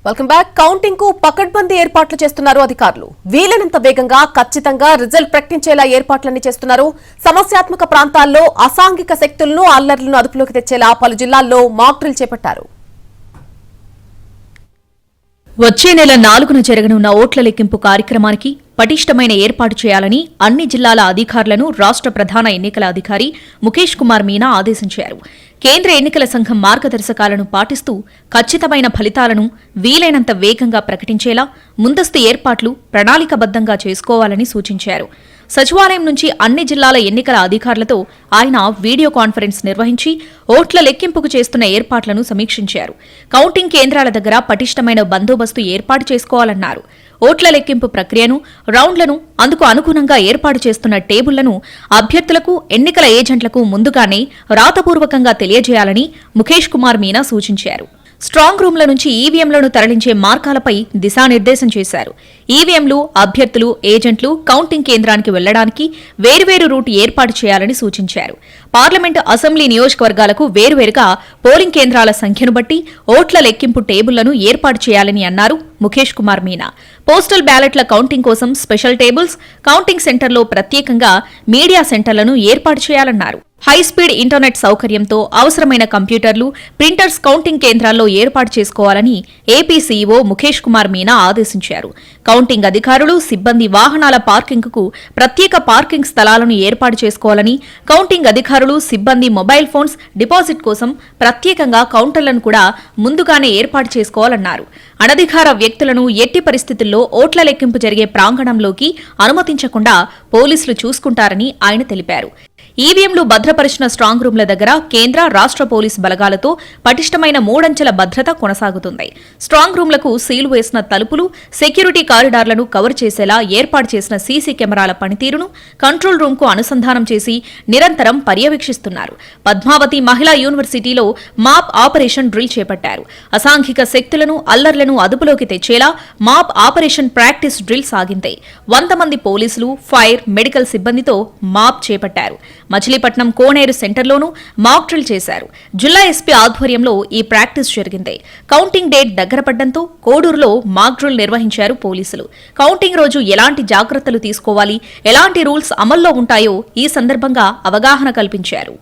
Welcome back. Counting కు పకడ్బందీ ఏర్పాట్లు చేస్తున్నారు అధికారులు. వీలైనంత వేగంగా ఖచ్చితంగా రిజల్ట్ ప్రకటించేలా ఏర్పాట్లన్నీ చేస్తున్నారు. సమస్యాత్మక ప్రాంతాల్లో అసాంఘిక శక్తులను అల్లర్లను అదుపులోకి తెచ్చేలా పలు జిల్లాల్లో మాక్ డ్రిల్ చేపట్టారు. వచ్చే నెల 4న జరగనున్న ఓట్ల లెక్కింపు కార్యక్రమానికి పటిష్టమైన ఏర్పాటు చేయాలని అన్ని జిల్లాల అధికారులను రాష్ట్ర ప్రధాన ఎన్నికల అధికారి ముఖేష్ కుమార్ మీనా ఆదేశించారు. కేంద్ర ఎన్నికల సంఘం మార్గదర్శకాలను పాటిస్తూ ఖచ్చితమైన ఫలితాలను వీలైనంత వేగంగా ప్రకటించేలా ముందస్తు ఏర్పాట్లు ప్రణాళికబద్దంగా చేసుకోవాలని సూచించారు. సచివాలయం నుంచి అన్ని జిల్లాల ఎన్నికల అధికారులతో ఆయన వీడియో కాన్ఫరెన్స్ నిర్వహించి ఓట్ల లెక్కింపుకు చేస్తున్న ఏర్పాట్లను సమీక్షించారు. కౌంటింగ్ కేంద్రాల దగ్గర పటిష్టమైన బందోబస్తు ఏర్పాటు చేసుకోవాలన్నారు. ఓట్ల లెక్కింపు ప్రక్రియను, రౌండ్లను, అందుకు అనుగుణంగా ఏర్పాటు చేస్తున్న టేబుళ్లను అభ్యర్థులకు, ఎన్నికల ఏజెంట్లకు ముందుగానే రాతపూర్వకంగా తెలియజేయాలని ముఖేష్ కుమార్ మీనా సూచించారు. స్ట్రాంగ్ రూమ్ల నుంచి ఈవీఎంలను తరలించే మార్గాలపై దిశానిర్దేశం చేశారు. ఈవీఎంలు, అభ్యర్థులు, ఏజెంట్లు కౌంటింగ్ కేంద్రానికి వెళ్లడానికి వేర్వేరు రూట్ ఏర్పాటు చేయాలని సూచించారు. పార్లమెంటు, అసెంబ్లీ నియోజకవర్గాలకు వేర్వేరుగా పోలింగ్ కేంద్రాల సంఖ్యను బట్టి ఓట్ల లెక్కింపు టేబుళ్లను ఏర్పాటు చేయాలని అన్నారు ముఖేష్ కుమార్ మీనా. పోస్టల్ బ్యాలెట్ల కౌంటింగ్ కోసం స్పెషల్ టేబుల్స్, కౌంటింగ్ సెంటర్లో ప్రత్యేకంగా మీడియా సెంటర్లను ఏర్పాటు చేయాలన్నారు. హైస్పీడ్ ఇంటర్నెట్ సౌకర్యంతో అవసరమైన కంప్యూటర్లు, ప్రింటర్స్ కౌంటింగ్ కేంద్రాల్లో ఏర్పాటు చేసుకోవాలని ఏపీ సీఈఓ ముఖేష్ కుమార్ మీనా ఆదేశించారు. కౌంటింగ్ అధికారులు, సిబ్బంది వాహనాల పార్కింగ్కు ప్రత్యేక పార్కింగ్ స్థలాలను ఏర్పాటు చేసుకోవాలని, కౌంటింగ్ అధికారులు, సిబ్బంది మొబైల్ ఫోన్స్ డిపాజిట్ కోసం ప్రత్యేకంగా కౌంటర్లను కూడా ముందుగానే ఏర్పాటు చేసుకోవాలన్నారు. అనధికార వ్యక్తులను ఎట్టి పరిస్థితుల్లో ఓట్ల లెక్కింపు జరిగే ప్రాంగణంలోకి అనుమతించకుండా పోలీసులు చూసుకుంటారని ఆయన తెలిపారు. ఈవీఎంలు భద్రపరిచిన స్ట్రాంగ్ రూమ్ల దగ్గర కేంద్ర, రాష్ట్ర పోలీసు బలగాలతో పటిష్టమైన 3 అంచెల భద్రత కొనసాగుతుంది. స్ట్రాంగ్ రూమ్లకు సీలు వేసిన తలుపులు, సెక్యూరిటీ కారిడార్లను కవర్ చేసేలా ఏర్పాటు చేసిన సీసీ కెమెరాల పనితీరును కంట్రోల్ రూమ్కు అనుసంధానం చేసి నిరంతరం పర్యవేక్షిస్తున్నారు. పద్మావతి మహిళా యూనివర్సిటీలో మాప్ ఆపరేషన్ డ్రిల్ చేపట్టారు. అసాంఘిక శక్తులను, అల్లర్లను అదుపులోకి తెచ్చేలా మాప్ ఆపరేషన్ ప్రాక్టీస్ డ్రిల్ సాగింది. 100 మంది పోలీసులు, ఫైర్, మెడికల్ సిబ్బందితో మాప్ చేపట్టారు. మచిలీపట్నం కోనేరు సెంటర్లోనూ మాక్ డ్రిల్ చేశారు. జిల్లా ఎస్పీ ఆధ్వర్యంలో ఈ ప్రాక్టీస్ జరిగింది. కౌంటింగ్ డేట్ దగ్గర పడ్డంతో కోడూరులో మాక్ డ్రిల్ నిర్వహించారు పోలీసులు. కౌంటింగ్ రోజు ఎలాంటి జాగ్రత్తలు తీసుకోవాలి, ఎలాంటి రూల్స్ అమల్లో ఉంటాయో ఈ సందర్భంగా అవగాహన కల్పించారు.